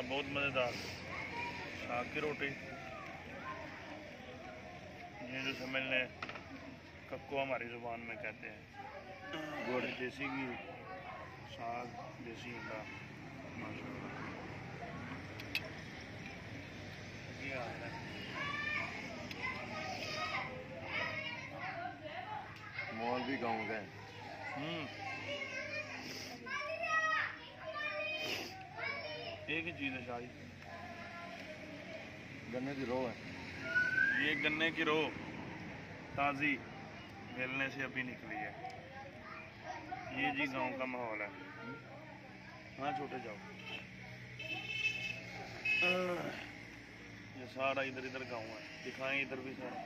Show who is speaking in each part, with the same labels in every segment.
Speaker 1: बहुत मज़ेदार साग की रोटी, ये जो समझ लें कक्को हमारी ज़ुबान में कहते हैं। गुड़, देसी घी, साग, देसी अंडा, माशाल्लाह ये आ रहा है।
Speaker 2: मॉल भी गाँव का है।
Speaker 1: एक ही चीज़ है शाही,
Speaker 2: गन्ने की रो है।
Speaker 1: ये गन्ने की रो ताज़ी मिलने से अभी निकली है। ये जी गांव का माहौल है। हाँ छोटे जाओ, ये सारा इधर इधर गांव है, दिखाएं इधर भी सारा।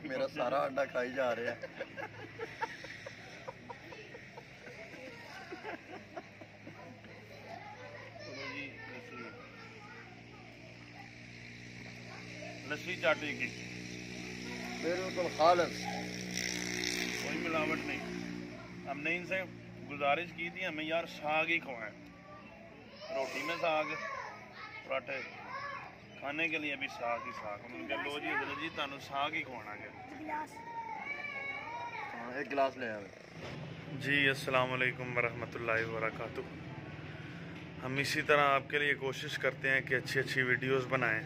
Speaker 2: मेरा सारा अंडा खाई जा रहा है।
Speaker 1: लस्सी चाटी की
Speaker 2: बिल्कुल खालिस,
Speaker 1: कोई मिलावट नहीं। हमने इनसे गुजारिश की थी हमें यार साग ही खवाएं, रोटी में साग, पराठे खाने के लिए भी साग ही साग। उन्होंने कहा लो जी हजरत जी तुहानू साग ही खवाना है।
Speaker 2: एक गिलास ले आवे
Speaker 1: जी। अस्सलाम वालेकुम वरहमतुल्लाहि वबरकातुहू। हम इसी तरह आपके लिए कोशिश करते हैं कि अच्छी अच्छी वीडियोस बनाएं,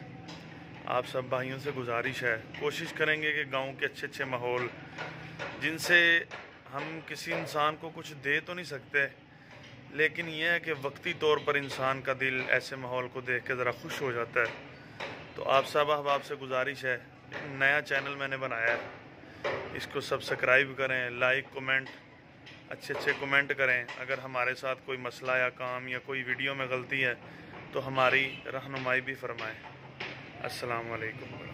Speaker 1: आप सब भाइयों से गुजारिश है, कोशिश करेंगे कि गांव के अच्छे अच्छे माहौल जिनसे हम किसी इंसान को कुछ दे तो नहीं सकते, लेकिन यह है कि वक्ती तौर पर इंसान का दिल ऐसे माहौल को देख के ज़रा खुश हो जाता है। तो आप सब अहबाब से गुजारिश है, नया चैनल मैंने बनाया है, इसको सब्सक्राइब करें, लाइक कमेंट, अच्छे अच्छे कमेंट करें। अगर हमारे साथ कोई मसला या काम या कोई वीडियो में गलती है तो हमारी रहनुमाई भी फरमाएं। अस्सलाम वालेकुम।